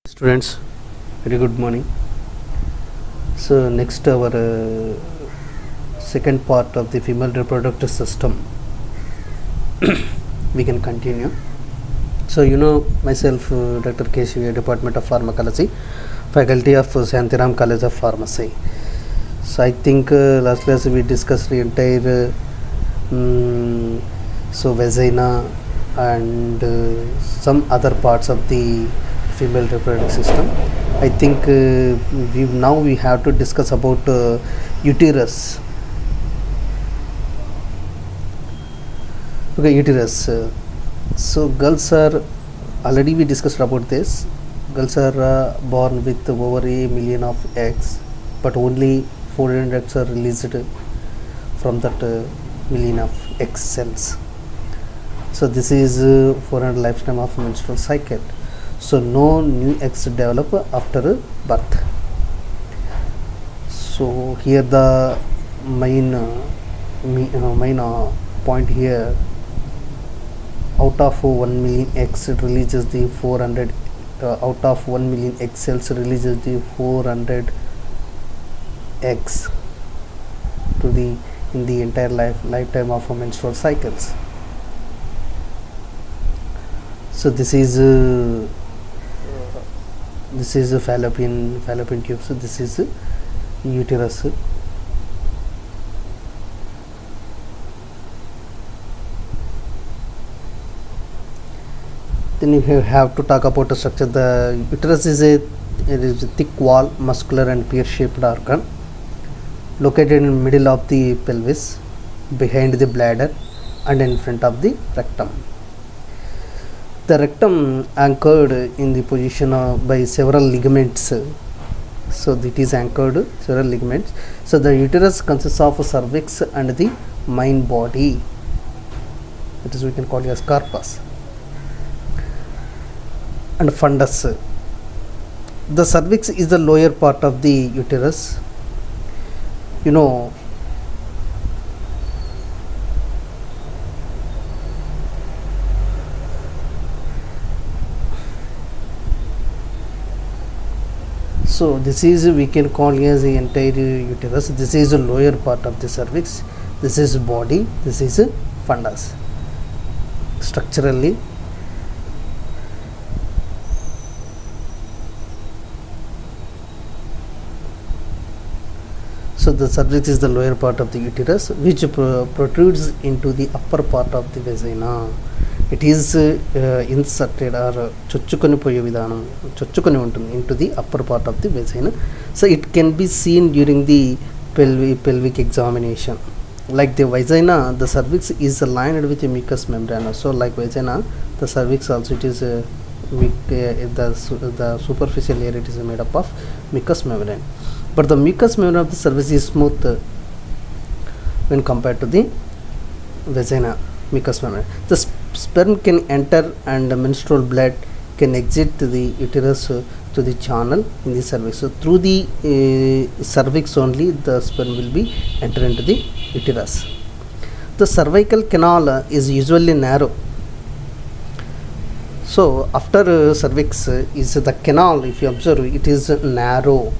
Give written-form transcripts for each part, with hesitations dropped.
Students, very good morning. So next our second part of the female reproductive system we can continue. So myself, Dr. Keshav, Department of Pharmacology, Faculty of Shantiram College of Pharmacy. So I think last class we discussed the entire vagina and some other parts of the female reproductive system. I think we have to discuss about uterus. Okay, uterus. So girls are already we discussed about this. Girls are born with over a million of eggs, but only 400 eggs are released from that million of egg cells. So this is 400 lifetime of menstrual cycle. So no new eggs develop after birth. So here the main point here, out of 1 million eggs it releases the 400 out of 1 million egg cells releases the 400 eggs to the in the entire lifetime of menstrual cycles. So this is a fallopian tube. So this is uterus. Then you have to talk about the structure. The uterus is a thick wall, muscular and pear-shaped organ located in the middle of the pelvis, behind the bladder and in front of the rectum. The rectum anchored in the position by several ligaments. So it is anchored several ligaments. So the uterus consists of a cervix and the main body. That is we can call it as corpus and fundus. The cervix is the lower part of the uterus. So this is we can call as the entire uterus. This is the lower part of the cervix. This is body. This is fundus. Structurally, so the cervix is the lower part of the uterus, which protrudes into the upper part of the vagina. It is inserted or chochukoni untundi into the upper part of the vagina. So it can be seen during the pelvic examination. Like the vagina, the cervix is lined with a mucous membrane. So like vagina, the cervix also it is the superficial layer it is made up of mucous membrane. But the mucous membrane of the cervix is smooth when compared to the vagina mucous membrane. The sperm can enter and the menstrual blood can exit the uterus to the channel in the cervix. So through the cervix only the sperm will be enter into the uterus. The cervical canal is usually narrow. So after cervix is the canal, if you observe it is narrow.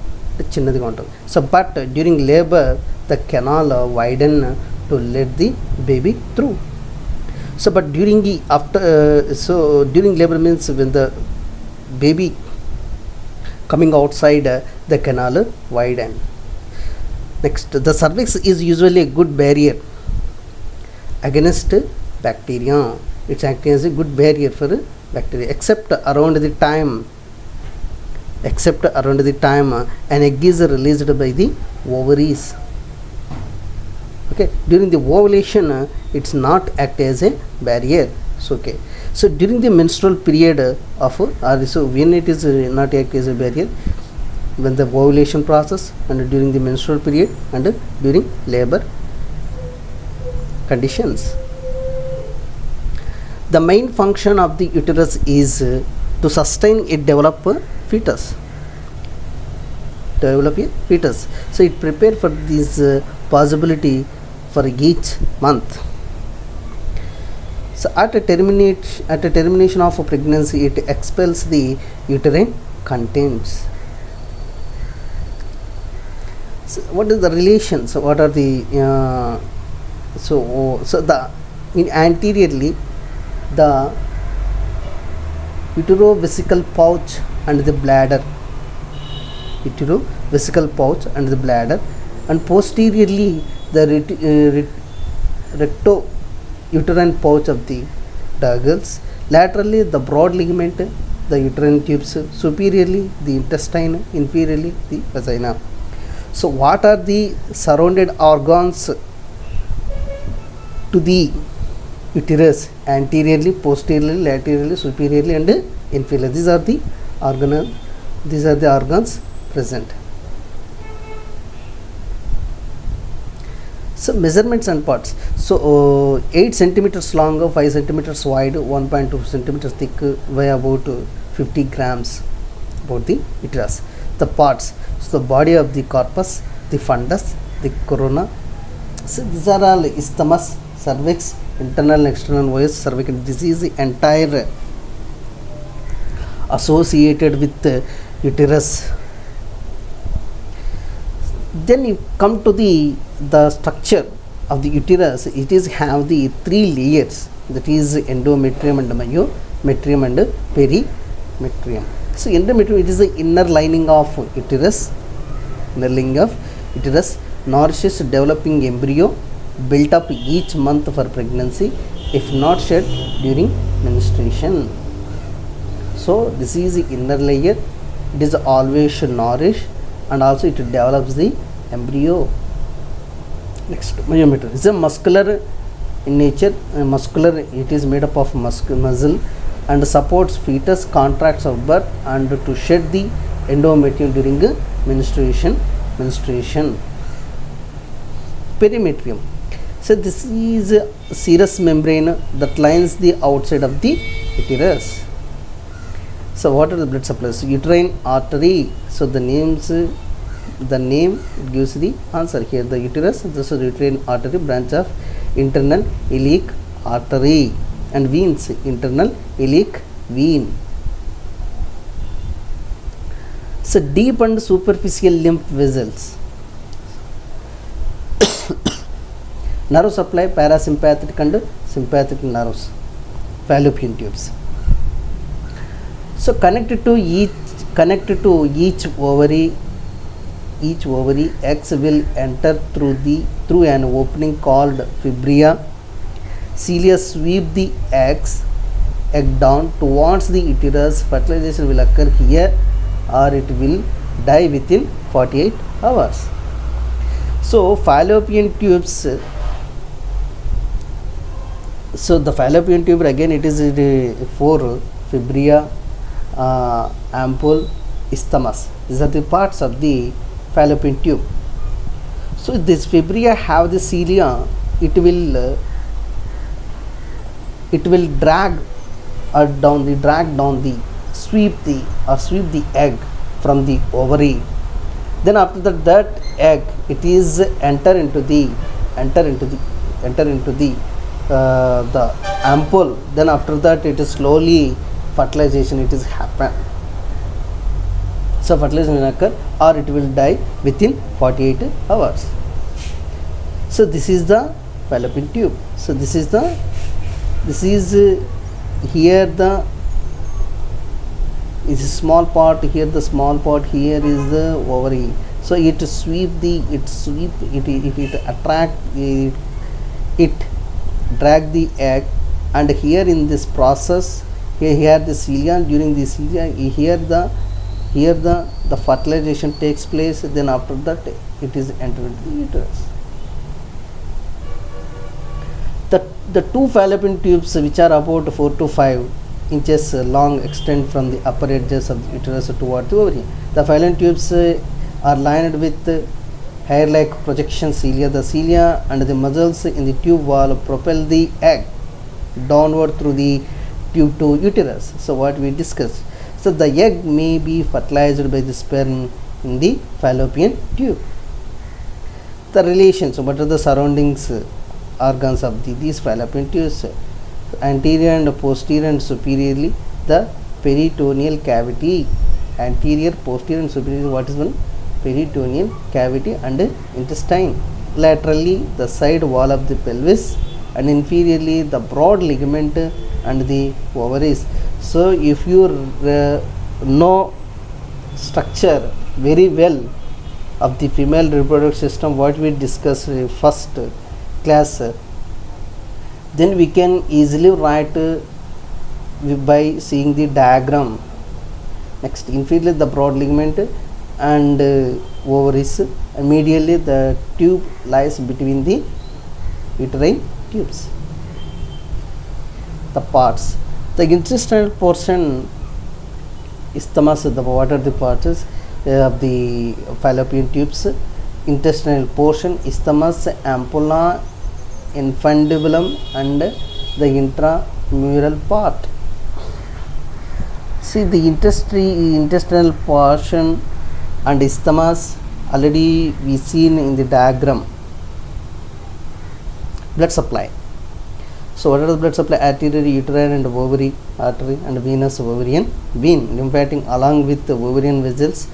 So but during labor the canal widen to let the baby through. So but during the during labor means when the baby coming outside the canal widen. Next, the cervix is usually a good barrier against bacteria. It's acting as a good barrier for bacteria, except around the time an egg is released by the ovaries. Okay, during the ovulation it's not act as a barrier. So okay, so during the menstrual period of so when it is not act as a barrier, when the ovulation process and during the menstrual period and during labor conditions. The main function of the uterus is to sustain it develop a fetus. So it prepare for this possibility for each month. So at a termination of a pregnancy, it expels the uterine contains. So what is the relations? What are the so the in anteriorly the uterovesical pouch and the bladder, uterovesical pouch and the bladder, and posteriorly the recto-uterine pouch of the Turgles, laterally the broad ligament, the uterine tubes, superiorly the intestine, inferiorly the vagina. So what are the surrounded organs to the uterus? Anteriorly, posteriorly, laterally, superiorly and inferiorly. These are the organs present. So measurements and parts. So 8 centimeters long, 5 centimeters wide, 1.2 centimeters thick, weigh about 50 grams. About the uterus. The parts. So the body of the corpus, the fundus, the corona. So these are all isthmus, cervix, internal and external voice, cervical. This is the entire associated with uterus. Then you come to the structure of the uterus. It is have the 3 layers, that is endometrium and myometrium and perimetrium. So endometrium, it is the inner lining of uterus, nourishes developing embryo, built up each month for pregnancy, if not shed during menstruation. So this is the inner layer. It is always nourished, and also it develops the embryo. Next, myometrium is a muscular in nature. Muscular, it is made up of muscle and supports fetus contracts of birth and to shed the endometrium during menstruation. Perimetrium. So this is a serous membrane that lines the outside of the uterus. So what are the blood supplies? Uterine artery. So the name gives the answer here. The uterus, this is uterine artery, branch of internal iliac artery, and veins, internal iliac vein. So deep and superficial lymph vessels. Nerve supply, parasympathetic and sympathetic nerves, fallopian tubes. So connected to each ovary, eggs will enter through an opening called fibria. Cilia sweep the egg down towards the uterus. Fertilization will occur here, or it will die within 48 hours. So fallopian tubes. So the fallopian tube, again it is 4: fibria, ampoule, isthmus. These are the parts of the fallopian tube. So this fibria have the cilia. It will drag sweep the egg from the ovary. Then after that egg, it is enter into the ampoule. Then after that, it is slowly fertilization. It is happen. So fertilization will occur, or it will die within 48 hours. So this is the fallopian tube. So this is here the is a small part, here the small part, here is the ovary. So it drag the egg, and here in this process, here the cilia, during the cilia, here the fertilization takes place. Then after that, it is entered into the uterus. The two fallopian tubes, which are about 4 to 5 inches long, extend from the upper edges of the uterus toward the ovary. The fallopian tubes are lined with hair-like projection cilia. The cilia and the muscles in the tube wall propel the egg downward through the tube to uterus. So what we discussed. So the egg may be fertilized by the sperm in the fallopian tube. The relations, what are the surroundings organs of these fallopian tubes? Anterior and posterior and superiorly the peritoneal cavity, anterior, posterior and superior. What is one? Peritoneal cavity and intestine. Laterally the side wall of the pelvis, and inferiorly the broad ligament and the ovaries. So if you know structure very well of the female reproductive system, what we discussed first class, then we can easily write by seeing the diagram. Next, inferiorly the broad ligament and ovaries, and medially the tube lies between the uterine tubes. The parts, the intestinal portion, isthmus, what are the parts of the fallopian tubes? Intestinal portion, isthmus, ampulla, infundibulum and the intramural part. See the intestinal portion and isthmus already we seen in the diagram. Blood supply. So what are the blood supply? Arterial, uterine and ovary artery, and venous ovarian vein, lymphatic along with the ovarian vessels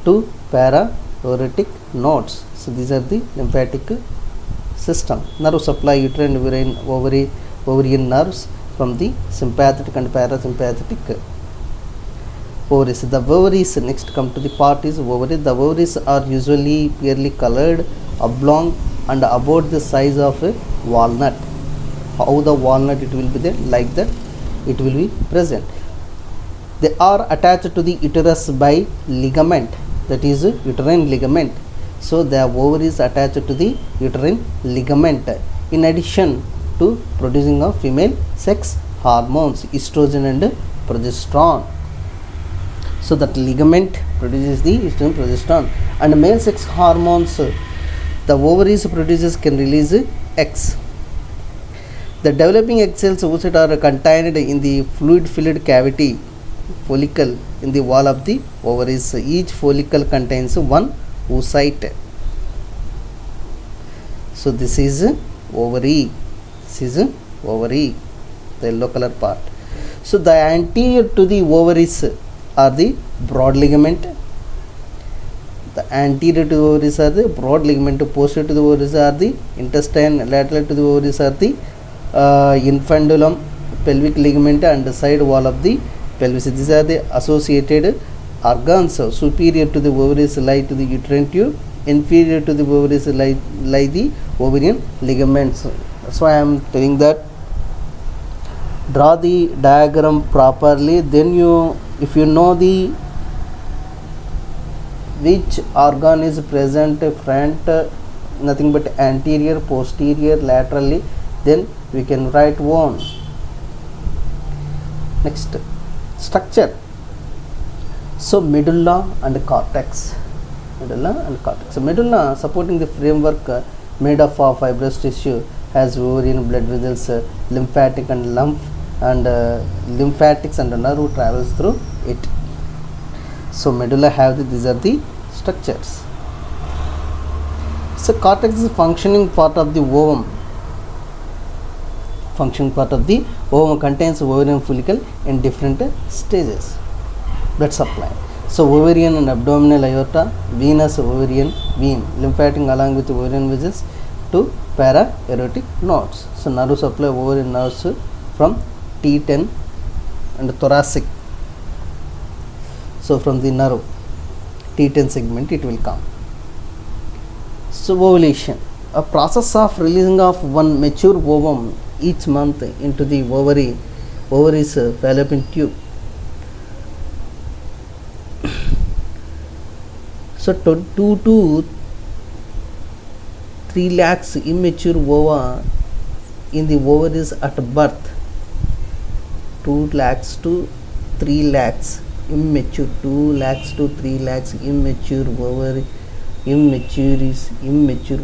to para-aortic nodes. So these are the lymphatic system. Nerve supply, uterine, uterine, ovarian nerves from the sympathetic and parasympathetic ovaries. The ovaries, next come to the part is ovary. The ovaries are usually purely colored, oblong and about the size of a walnut. How the walnut it will be there, like that it will be present. They are attached to the uterus by ligament, that is uterine ligament. So the ovaries attached to the uterine ligament, in addition to producing of female sex hormones, estrogen and progesterone. So that ligament produces the estrogen, progesterone, and male sex hormones the ovaries produces can release eggs. The developing egg cells oocyte are contained in the fluid-filled cavity follicle in the wall of the ovaries. Each follicle contains one oocyte. So this is ovary. This is ovary, the yellow color part. So the anterior to the ovaries are the broad ligament. The anterior to the ovaries are the broad ligament. Posterior to the ovaries are the intestine. Lateral to the ovaries are the infundulum, pelvic ligament and the side wall of the pelvis. These are the associated organs. Superior to the ovaries lie to the uterine tube. Inferior to the ovaries lie the ovarian ligaments. So I am telling that draw the diagram properly. Then you, if you know the which organ is present front, nothing but anterior, posterior, laterally, then we can write one. Next, structure. So medulla and cortex. Medulla and cortex. So medulla supporting the framework made up of fibrous tissue, has ovarian blood vessels, lymphatic and lymph and lymphatics and nerve travels through it. So medulla have these are the structures. So cortex is functioning part of the ovum. Functioning part of the ovum contains ovarian follicle in different stages. Blood supply. So ovarian and abdominal aorta, venous ovarian vein, lymphatic along with ovarian vessels to para-aortic nodes. So nerve supply, ovarian nerves from T10 and thoracic. So from the nerve T10 segment it will come. So ovulation, a process of releasing of one mature ovum each month into the ovaries fallopian tube. So 2 to 3 lakhs immature ova in the ovaries at birth. 2 lakhs to 3 lakhs immature, 2 lakhs to 3 lakhs immature ovary, immature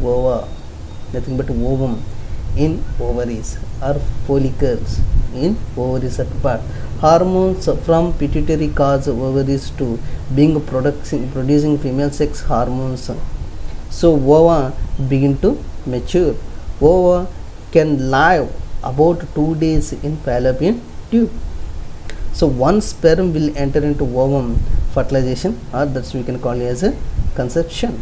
ova, nothing but ovum in ovaries or follicles in ovaries at birth. Hormones from pituitary cause ovaries to being producing female sex hormones. So ova begin to mature. Ova can live about 2 days in fallopian tube. So one sperm will enter into ovum, fertilization, or that's we can call it as a conception.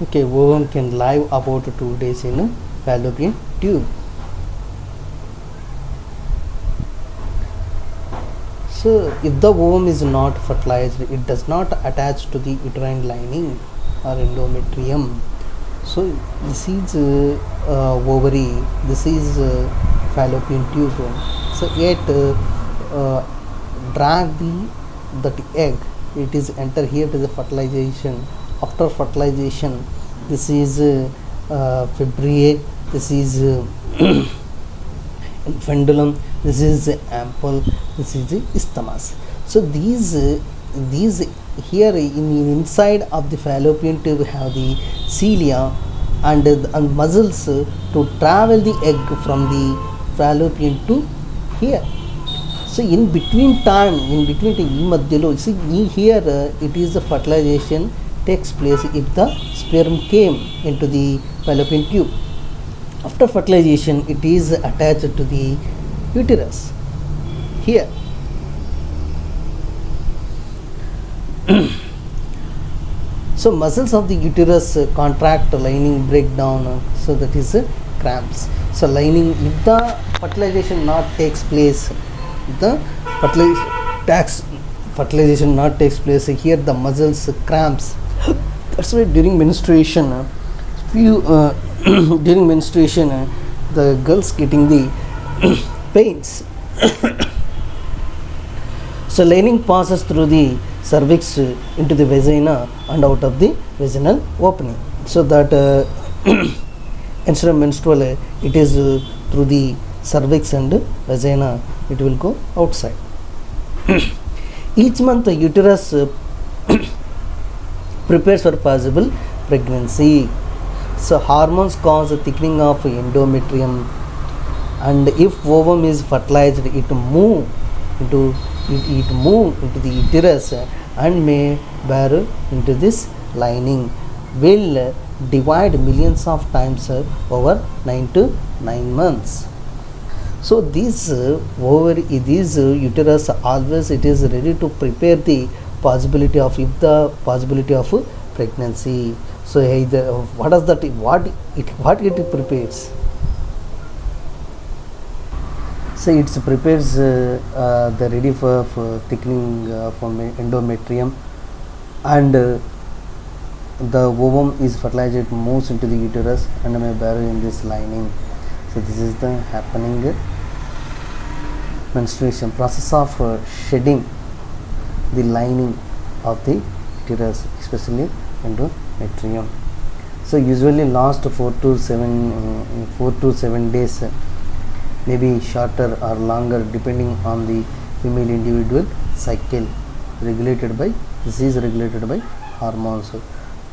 Okay, ovum can live about 2 days in a fallopian tube. So if the ovum is not fertilized, it does not attach to the uterine lining or endometrium. So this is ovary, this is fallopian tube. So yet drag that egg, it is enter here to the fertilization. After fertilization, this is fibria, this is infundulum, this is ample, this is isthmus. So these here inside of the fallopian tube have the cilia and muscles to travel the egg from the fallopian tube here. So in between time, see here it is the fertilization takes place if the sperm came into the fallopian tube. After fertilization, it is attached to the uterus here. So muscles of the uterus contract, lining break down, so that is cramps. So lining, if the fertilization not takes place, the fertilization not takes place, here the muscles cramps. That's why during menstruation, during menstruation, the girls getting the pains. So lining passes through the cervix into the vagina and out of the vaginal opening. So that instead of menstrual, it is through the cervix and vagina, it will go outside. Each month the uterus prepares for possible pregnancy. So hormones cause a thickening of endometrium, and if ovum is fertilized, it move into the uterus and may bear into this lining, will divide millions of times over 9 to 9 months. So this uterus always it is ready to prepare the possibility of pregnancy. So either what does that what it prepares? So it prepares the ready for thickening from endometrium, and the ovum is fertilized, it moves into the uterus and may bear in this lining. So this is the happening menstruation process of shedding the lining of the uterus, especially endometrium. So usually last 4 to 7 days, maybe shorter or longer depending on the female individual cycle, regulated by hormones.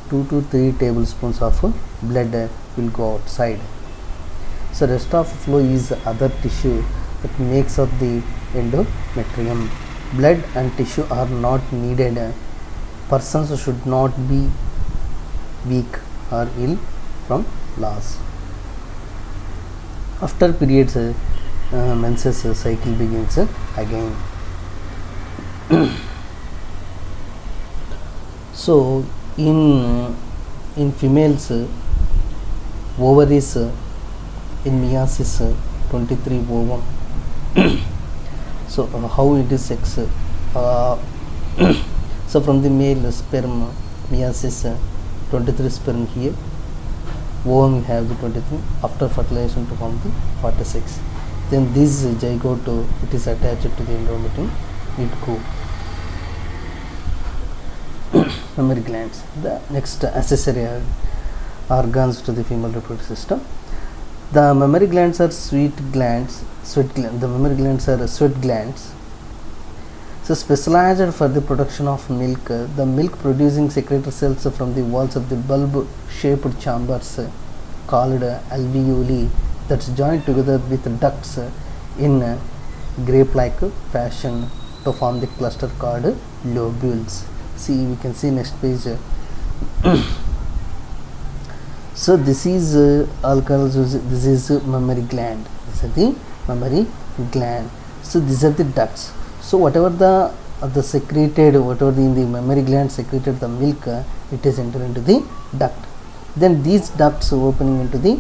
2 to 3 tablespoons of blood will go outside. So rest of flow is other tissue that makes up the endometrium. Blood and tissue are not needed. Persons should not be weak or ill from loss. After periods, menses cycle begins again. So in females, ovaries in meiosis 23 ovum. So how it is sex? So from the male sperm, meiosis 23 sperm here, ovum we have the 23, after fertilization to form the 46. Then this zygote it is attached to the endometrium, it go. Mammary glands, the next accessory organs to the female reproductive system. The mammary glands are sweat glands. The mammary glands are sweat glands. So specialized for the production of milk. The milk producing secretory cells from the walls of the bulb shaped chambers called alveoli that's joined together with ducts in grape like fashion to form the cluster called lobules. See, we can see next page. So this is alcohols. This is mammary gland. This is the mammary gland. So these are the ducts. So whatever the secreted, whatever in the mammary gland secreted the milk, it is enter into the duct. Then these ducts opening into the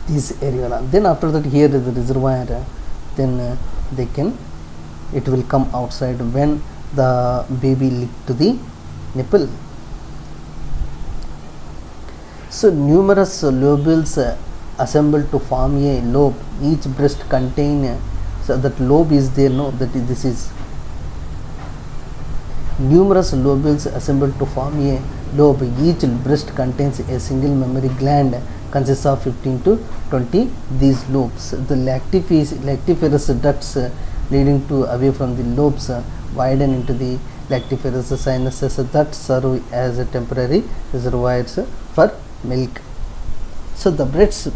this areola. Then after that here is the reservoir. Then they can, it will come outside when the baby lick to the nipple. So numerous lobules assemble to form a lobe. Each breast contain, so that lobe is there, no, that is, this is numerous lobules assemble to form a lobe. Each breast contains a single mammary gland, consists of 15 to 20 these lobes. The lactiferous ducts leading to away from the lobes widen into the lactiferous sinuses that serve as a temporary reservoirs for milk. So the breasts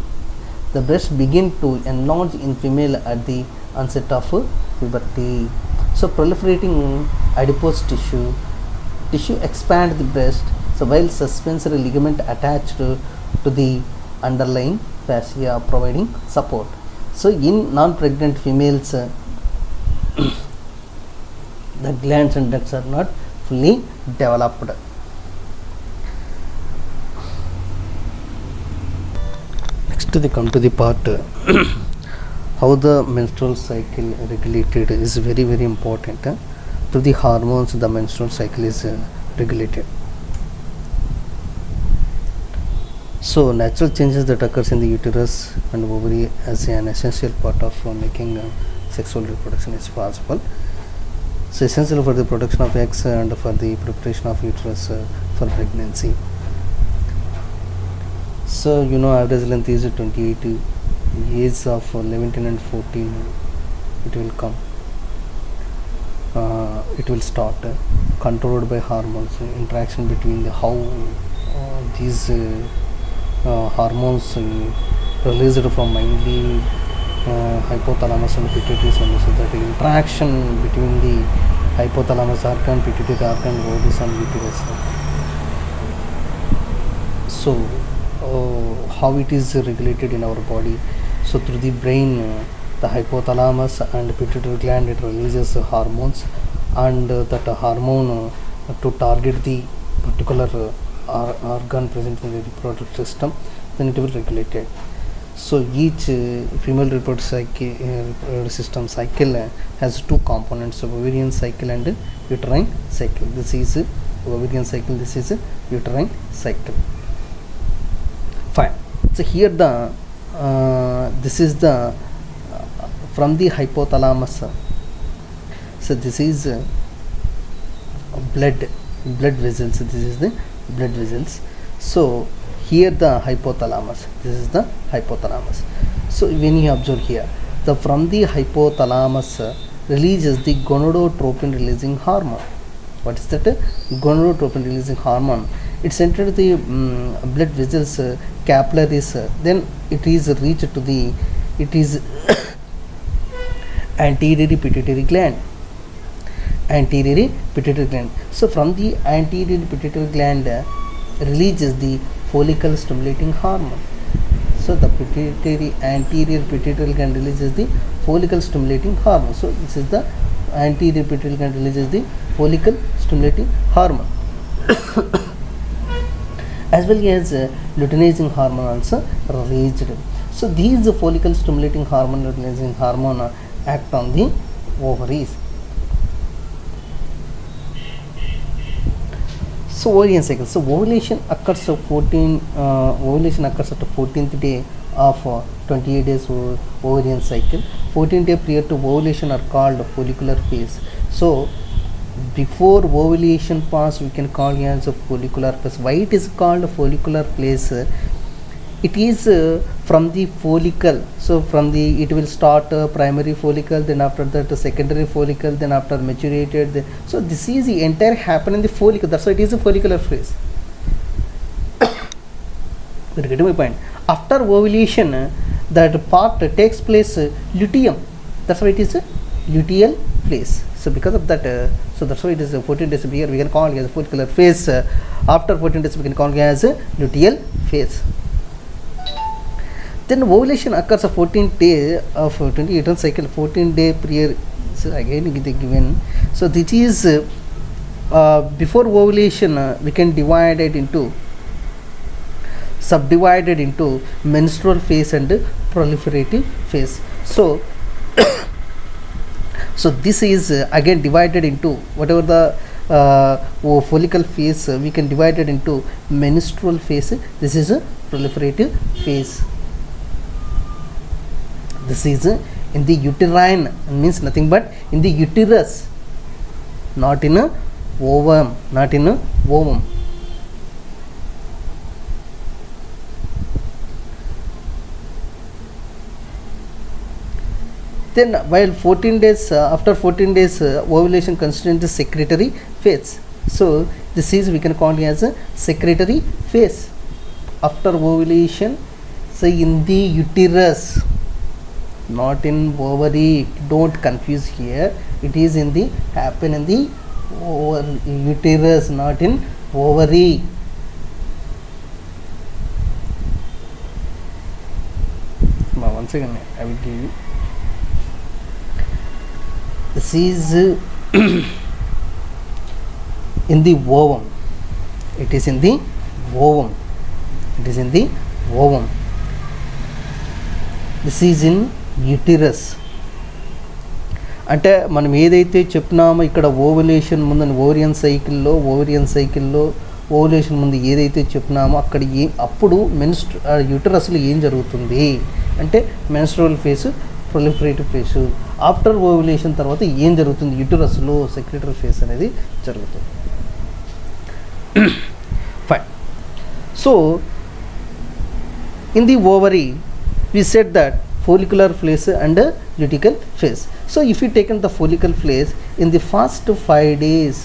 begin to enlarge in female at the onset of puberty. So proliferating adipose tissue expand the breast, so while suspensory ligament attached to the underlying fascia providing support. So in non-pregnant females the glands and ducts are not fully developed. Next they come to the part how the menstrual cycle regulated is very important. Through the hormones the menstrual cycle is regulated. So natural changes that occurs in the uterus and ovary as an essential part of making sexual reproduction is possible. So essential for the production of eggs and for the preparation of uterus for pregnancy. So you know average length is 28. Age of 11 and 14 it will come, it will start, controlled by hormones. Interaction between the how these hormones released from mainly hypothalamus and pituitary. So that interaction between the hypothalamus organ, pituitary organ, ovaries and uterus. So how it is regulated in our body. So through the brain, the hypothalamus and pituitary gland, it releases hormones, and that hormone to target the particular organ present in the reproductive system, then it will regulate it. So each female reproductive system cycle has two components, ovarian cycle and uterine cycle. This is ovarian cycle, this is uterine cycle. Fine. So here the this is the from the hypothalamus. So this is blood vessels. This is the blood vessels. So here the hypothalamus. This is the hypothalamus. So when you observe here, the from the hypothalamus releases the gonadotropin releasing hormone. What is that? Gonadotropin releasing hormone. It's entered the blood vessels, capillaries, then it is reached to the, it is anterior pituitary gland. So from the anterior pituitary gland releases the follicle stimulating hormone. So the anterior pituitary gland releases the follicle stimulating hormone. So this is the anterior pituitary gland releases the follicle stimulating hormone. As well as luteinizing hormone also released. So these follicle stimulating hormone, luteinizing hormone act on the ovaries. So ovarian cycle. So ovulation occurs at 14th day of 28 days ovarian cycle. 14 days prior to ovulation are called follicular phase. So before ovulation pass we can call it as a follicular phase. Why it is called a follicular phase? It is from the follicle. So from the, it will start primary follicle, then after that secondary follicle, then after maturated. So this is the entire happen in the follicle. That's why it is a follicular phase. You get my point? After ovulation, that part takes place luteum. That's why it is a luteal phase. So because of that, so that's why it is 14 days here we can call it as a follicular phase. After 14 days we can call it as a luteal phase. Then ovulation occurs a 14th day of 28th cycle, 14-day period. So again it is given. So this is before ovulation we can divide it into subdivided into menstrual phase and proliferative phase. So so this is again divided into whatever the follicle phase, we can divide it into menstrual phase. This is a proliferative phase. This is in the uterine, means nothing but in the uterus, not in a ovum, not in a ovum. Then while 14 days after 14 days ovulation constitutes the secretory phase. So this is, we can call it as a secretory phase after ovulation. So in the uterus, not in ovary, don't confuse here. It is in the happen in the uterus, not in ovary. Once again I will give you. This is in the ovum. It is in the ovum. It is in the ovum. This is in uterus. అంటే మనం ఏదైతే చెప్తున్నామో ఇక్కడ ovulation ముందు Orion సైకిల్లో ovulation ముందు ఏదైతే చెప్తున్నామో అక్కడ అప్పుడు యూటరస్లో ఏం జరుగుతుంది అంటే menstrual face, proliferative face. After ovulation తర్వాత ఏం జరుగుతుంది యూటరస్లో సెక్రెటరీ ఫేస్ అనేది జరుగుతుంది. Fine. So in the ovary we said that follicular phase and luteal phase. So if you taken the follicle phase in the first 5 days,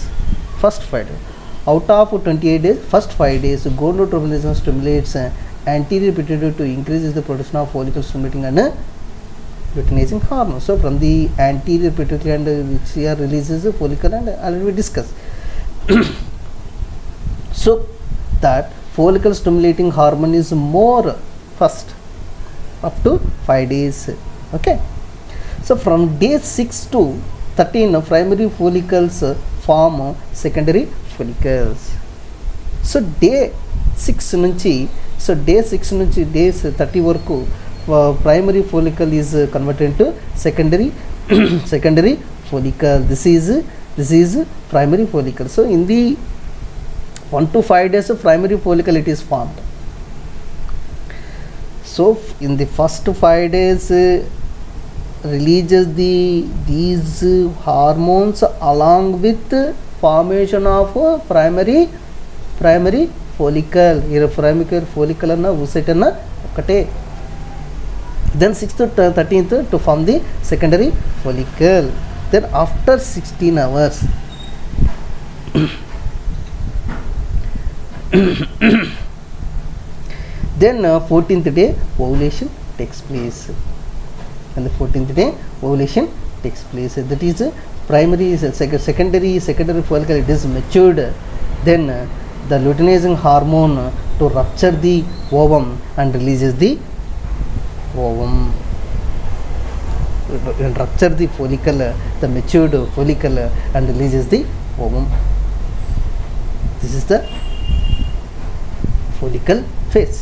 out of 28 days, first 5 days gonadotropin stimulates anterior pituitary to increases the production of follicle stimulating and luteinizing hormone. So from the anterior pituitary and which here releases the follicle and already we discussed. So that follicle stimulating hormone is more first up to 5 days. Okay. So from day 6 to 13 primary follicles form secondary follicles. So day 6 నుంచి days 30 వరకు primary follicle is converted into secondary follicle. This is primary follicle. So in the 1 to 5 days of primary follicle it is formed. So in the first 5 days releases these hormones along with formation of primary follicle. Here primary follicle anna oocyte anna okate. Then 6th to 13th to form the secondary follicle. Then after 16 hours then 14th day ovulation takes place, and the 14th day ovulation takes place. That is primary secondary follicle, it is matured. Then the luteinizing hormone to rupture the ovum and releases the ovum, and rupture the follicle, the matured follicle, and releases the ovum. This is the follicle phase.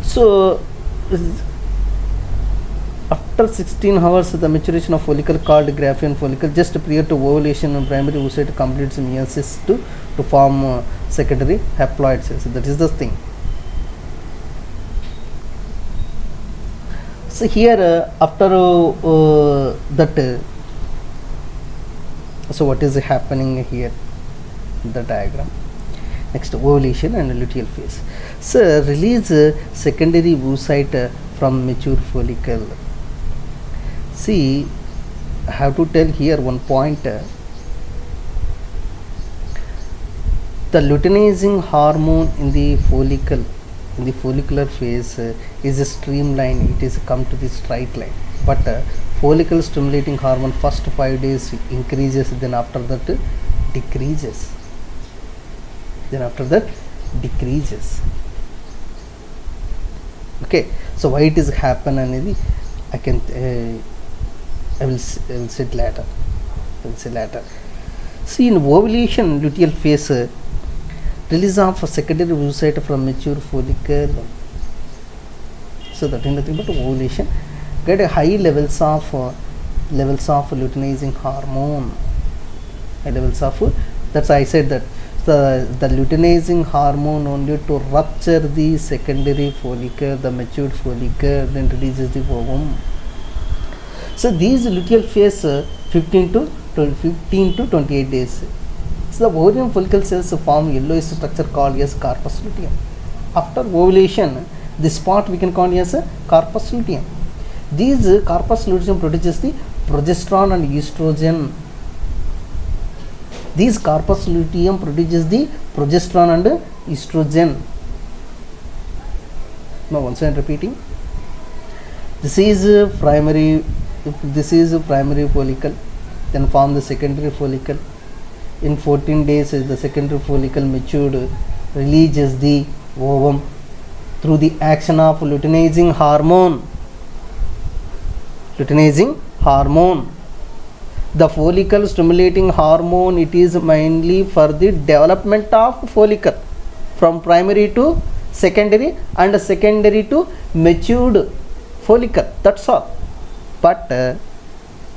So after 16 hours the maturation of follicle called Graafian follicle just prior to ovulation and primary oocyte completes meiosis to form secondary haploid cells. That is the thing. So here after that so what is happening here, the diagram. Next, ovulation and luteal phase. So release secondary oocyte from mature follicle. See, I have to tell here one point. The luteinizing hormone in the follicle, in the follicular phase is a streamline. It is come to the straight line. But follicle stimulating hormone first 5 days increases, then after that decreases. Then after that decreases. Okay, so why it is happen అనేది I will say it later. See, in ovulation luteal phase, release of secondary oocyte from mature follicle. So that is nothing but ovulation. Get a high levels of luteinizing hormone. High levels of, that's I said that the luteinizing hormone only to rupture the secondary follicle, the matured follicle, then releases the ovum. So these luteal phase 15 to 28 days. So the ovarian follicle cells form yellowish structure called as corpus luteum. After ovulation, this part we can call as a corpus luteum. These corpus luteum produces the progesterone and estrogen. These corpus luteum produces the progesterone and estrogen. Now once I am repeating, this is primary. This is a primary follicle, then form the secondary follicle. In 14 days the secondary follicle matured, releases the ovum through the action of luteinizing hormone. The follicle stimulating hormone, it is mainly for the development of follicle from primary to secondary and secondary to matured follicle, that's all. But the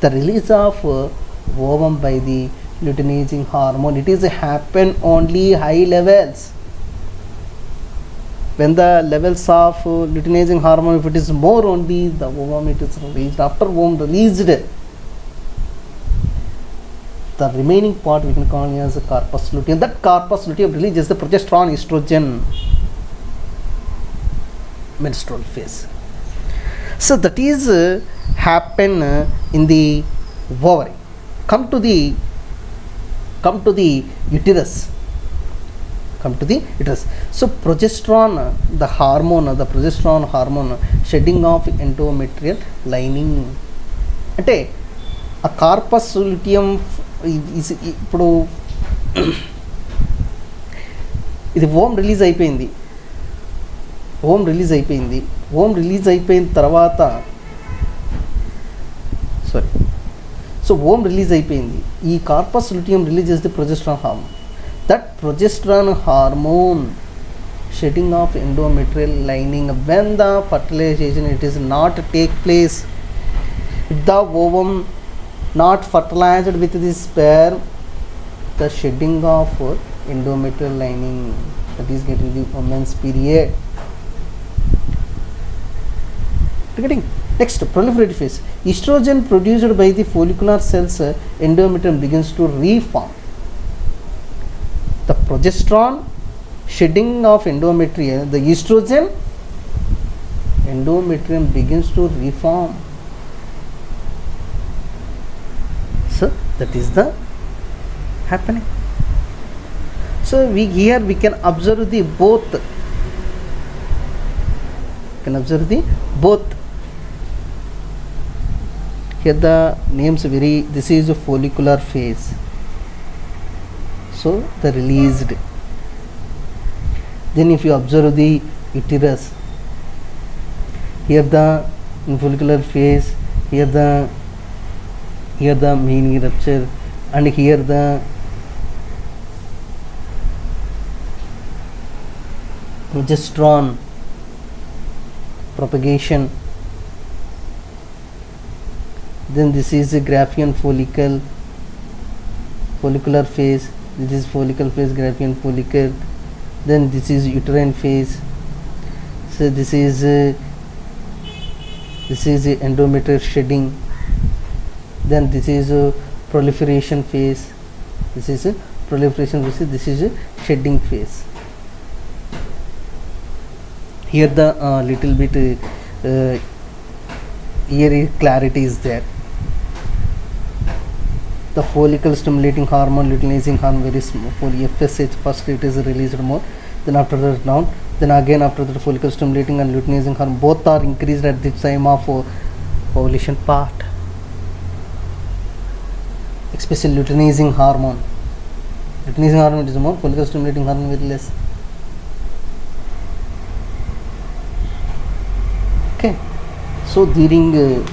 release of ovum by the luteinizing hormone, it is happen only high levels. When the levels of luteinizing hormone, if it is more only, the ovum it is released. After ovum released, the remaining part we can call as a corpus luteum. That corpus luteum releases the progesterone, estrogen, menstrual phase. So that is happen in the ovary. Come to the uterus. So progesterone, the progesterone hormone shedding of endometrial lining. అంటే ఆ corpus luteum ఇప్పుడు ఇది ovum release అయిపోయింది. Ovum release అయిపోయిన తర్వాత so ovum release అయిపోయింది. ఈ corpus luteum release చేస్తే progesterone hormone. That progesterone hormone shedding of endometrial lining when the fertilization it is not take place, if the ovum not fertilized with the sperm, the shedding of endometrial lining, that is getting the women's period. Getting next, proliferative phase. Estrogen produced by the follicular cells, endometrium begins to reform. The progesterone shedding of endometrium, the estrogen, endometrium begins to reform. So that is the happening. So we can observe the both. Here the names very. This is a follicular phase. So the released. Then if you observe the uterus, here the follicular phase. Here the main rupture, and here the progesterone propagation. Then this is a Graafian follicular phase. This is follicle phase, Graafian follicle. Then this is uterine phase. So this is endometrial shedding. Then this is a proliferation phase. This is a proliferation phase. This is a shedding phase. Here the little bit here clarity is there. The follicle stimulating hormone, luteinizing hormone, very small. For FSH, first it is released more, then after that down, then again after that follicle stimulating and luteinizing hormone both are increased at the time of ovulation part. Especially luteinizing hormone Luteinizing hormone is more, follicle stimulating hormone very less. Okay, so during the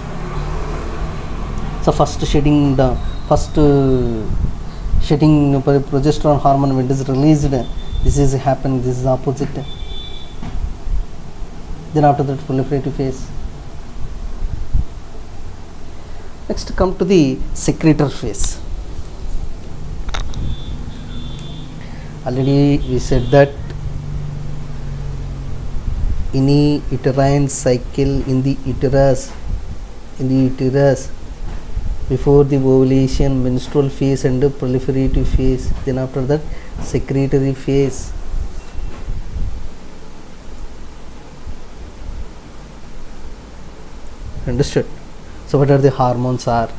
first shedding progesterone hormone when it is released, this is happening, this is opposite. Then after that proliferative phase. Next come to the secretor phase. Already we said that any uterine cycle in the uterus before the ovulation, menstrual phase and proliferative phase, then after that secretory phase. Understood? So what are the hormones are?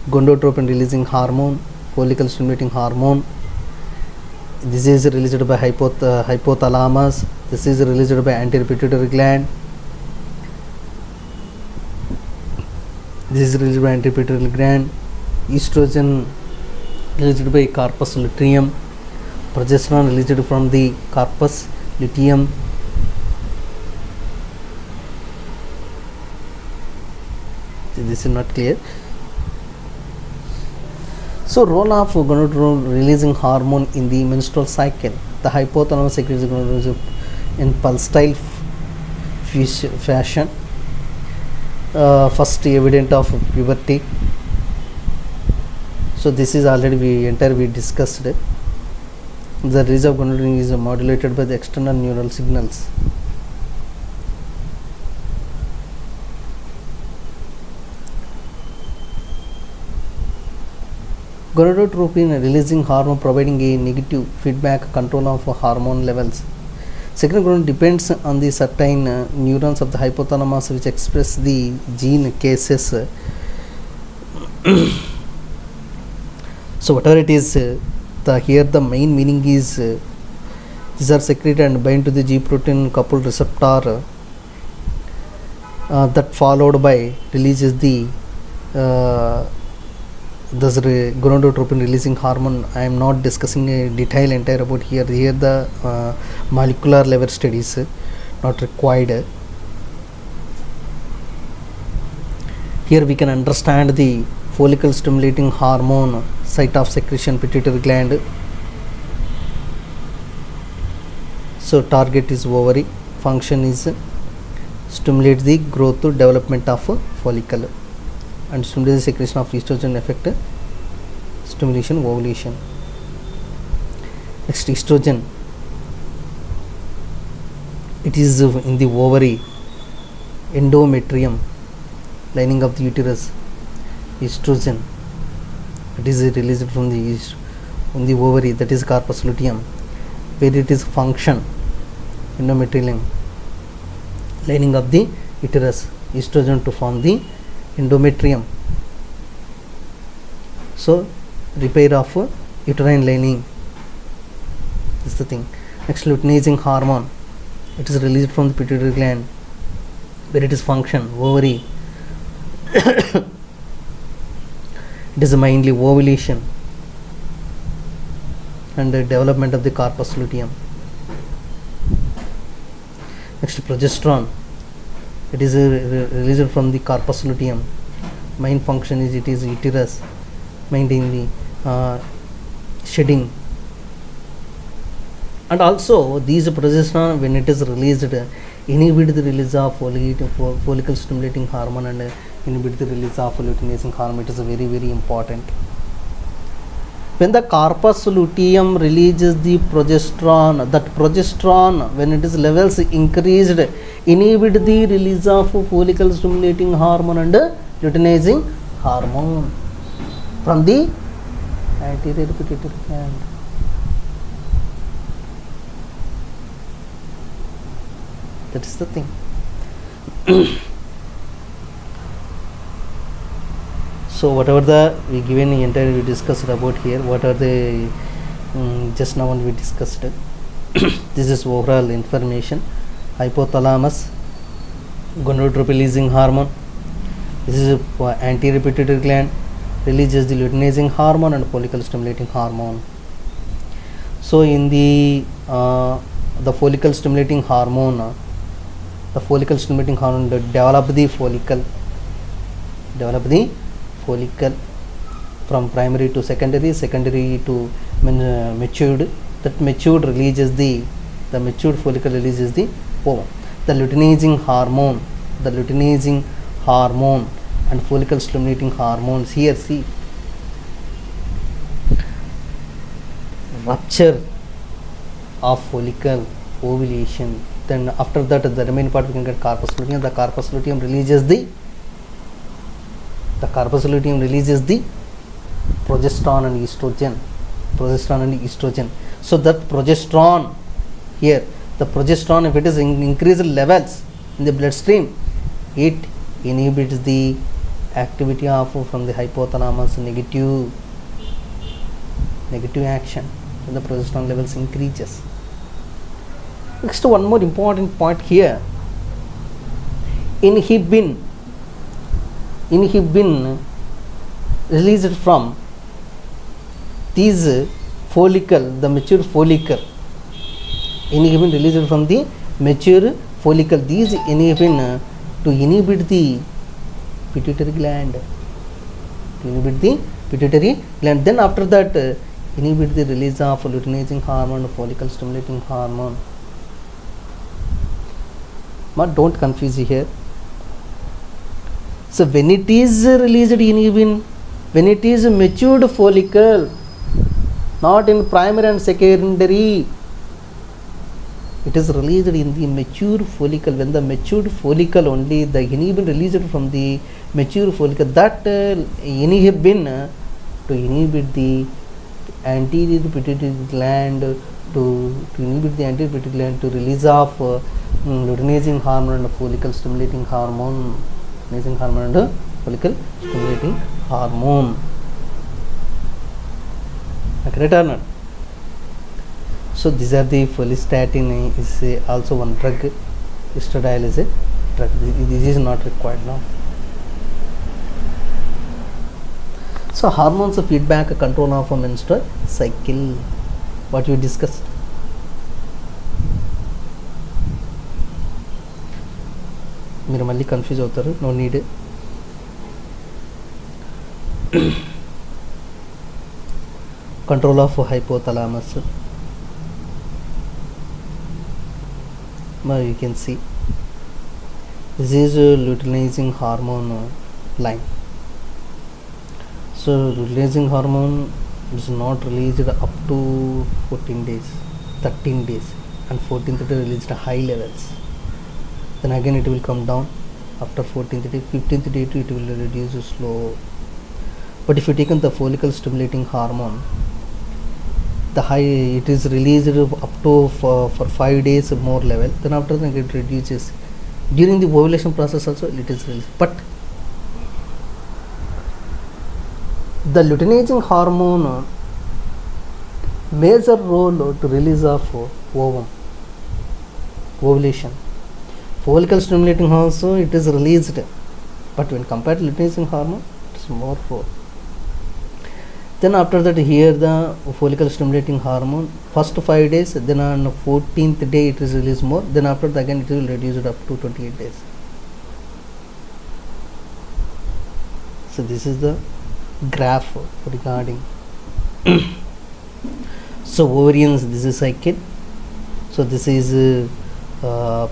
Gonadotropin releasing hormone, follicle stimulating hormone. This is released by hypothalamus. This is released by anterior pituitary gland. This is released by anterior pituitary gland. Estrogen released by corpus luteum. Progesterone released from the corpus luteum. This is not clear. So role of gonadotropin releasing hormone in the menstrual cycle. The hypothalamus secretes gonadotropin in pulsatile fashion. First evident of puberty. So this is already we discussed. The release of gonadotropin is modulated by the external neural signals. Gonadotropin releasing hormone providing a negative feedback control of hormone levels. Second gonadotropin depends on the certain neurons of the hypothalamus which express the gene cases. So whatever it is, here the main meaning is these are secreted and bind to the G protein coupled receptor that followed by releases the thus gonadotropin releasing hormone. I am not discussing a detail entire about here the molecular level studies not required. Here we can understand the follicle stimulating hormone site of secretion pituitary gland. So target is ovary, function is stimulate the growth to development of follicle and stimulate the secretion of estrogen effect stimulation ovulation. Next, estrogen, it is in the ovary, endometrium, lining of the uterus. Estrogen, it is released from the ovary, that is corpus luteum, where it is function endometrium, lining of the uterus. Estrogen to form the endometrium. So repair of uterine lining is the thing. Next, luteinizing hormone, it is released from the pituitary gland, where it is function ovary. It is mainly ovulation and the development of the corpus luteum. Next, progesterone, it is released from the corpus luteum. Main function is it is uterus, maintaining the shedding. And also these progesterone, when it is released, inhibit the release of follicle stimulating hormone and inhibit the release of luteinizing hormone. It is very, very important. When the corpus luteum releases the progesterone, that progesterone, when it is levels increased, inhibit the release of follicle stimulating hormone and luteinizing hormone from the anterior pituitary gland. That is the thing. So whatever we given entire we discussed about here, what are the just now we discussed. This is overall information. Hypothalamus, gonadotropin releasing hormone. This is anterior pituitary gland, releases the luteinizing hormone and follicle stimulating hormone. So in the follicle stimulating hormone, develop the follicle from primary to secondary to matured. That matured releases the matured follicle releases the ovum. The luteinizing hormone and follicle stimulating hormones. Here see, rupture of follicle, ovulation. Then after that, the remaining part we can get corpus luteum. The corpus luteum releases the progesterone and estrogen. So that progesterone, here the progesterone, if it is in increased levels in the bloodstream, it inhibits the activity of from the hypothalamus, negative action when the progesterone levels increases. Next, one more important point here, inhibin released from these follicle, the mature follicle. Inhibin released from the mature follicle. These inhibin to inhibit the pituitary gland. Then after that, inhibit the release of luteinizing hormone, follicle stimulating hormone. But don't confuse here. So when it is released inhibin, when it is matured follicle, not in primary and secondary, it is released in the mature follicle. When the matured follicle only, the inhibin released from the mature follicle, that inhibin to inhibit the anterior pituitary gland, to release of luteinizing hormone and follicle stimulating hormone, correct or not? So these are the follistatin is also one drug. Estradiol is a drug. This is not required now. So hormones of feedback control of a menstrual cycle, what you discussed. మీరు మళ్ళీ confuse అవుతారు, no need. Control of hypothalamus. Now you can see this is a luteinizing hormone line. So luteinizing hormone is not released up to 14 days, 13 days, and 14th day released at high levels. Then again it will come down after 14th day, 15th day it will reduce slow. But if you take the follicle stimulating hormone, the high, it is released up to for 5 days more level, then after that it reduces. During the ovulation process also it is released. But the luteinizing hormone major role to release of ovum, ovulation. Follicle stimulating also it is released, but when compared to luteinizing hormone it is more role. Then after that, here the follicle stimulating hormone first 5 days, then on 14th day it is released more, then after that again it will reduce it up to 28 days. So this is the graph regarding. So ovarians, this is cycle. So this is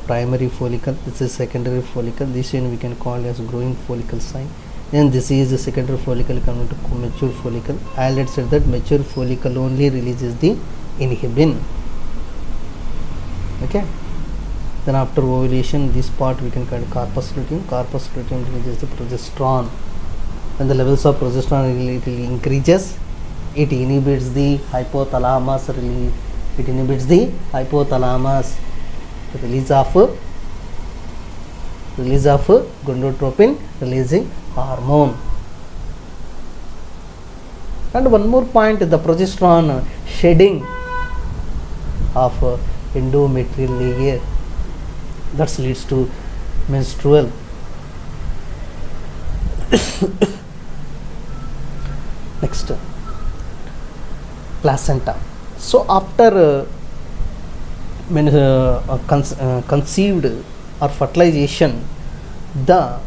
primary follicle, this is secondary follicle. This one we can call as growing follicle sign. Then this is the secondary follicle coming to mature follicle. I already said that mature follicle only releases the inhibin. Okay. Then after ovulation, this part we can call corpus luteum. Corpus luteum releases the progesterone. When the levels of progesterone increases, it inhibits the hypothalamus release. It inhibits the hypothalamus release of gonadotropin releasing hormone. And one more point, the progesterone shedding of endometrial layer, that leads to menstrual. Next, placenta. So after conceived or fertilization, the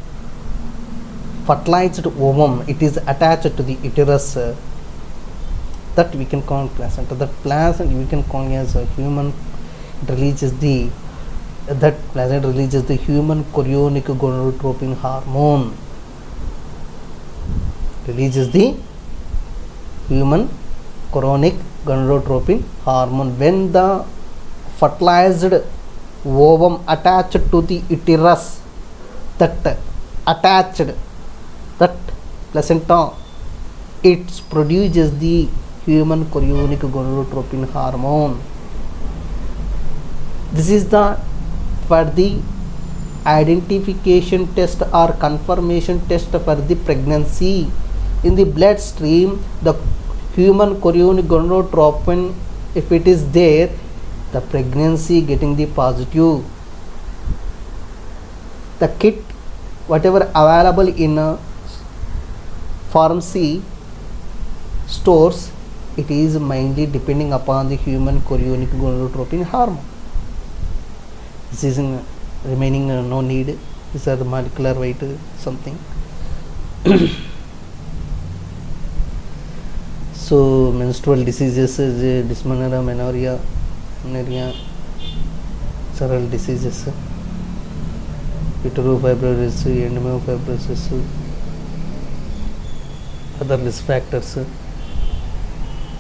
fertilized ovum, it is attached to the uterus, that we can call placenta. That placenta we can call as a human, releases the, that placenta releases the human chorionic gonadotropin hormone, releases the human chorionic gonadotropin hormone. When the fertilized ovum attached to the uterus, that attached, that placenta, it produces the human chorionic gonadotropin hormone. This is the for the identification test or confirmation test for the pregnancy. In the bloodstream, the human chorionic gonadotropin, if it is there, the pregnancy getting the positive. The kit whatever available in pharmacy stores, it is mainly depending upon the human chorionic gonadotropin hormone. This is in remaining no need. These are the molecular weight something. So menstrual diseases is dysmenorrhea, menorrhea, venerea, several diseases, uterofibrosis, endomyofibrosis, other risk factors,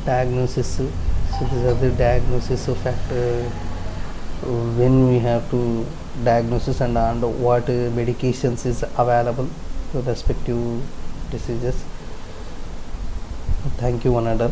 diagnosis. So these are the diagnosis factor, when we have to diagnosis and what medications is available to respective diseases. Thank you, one another.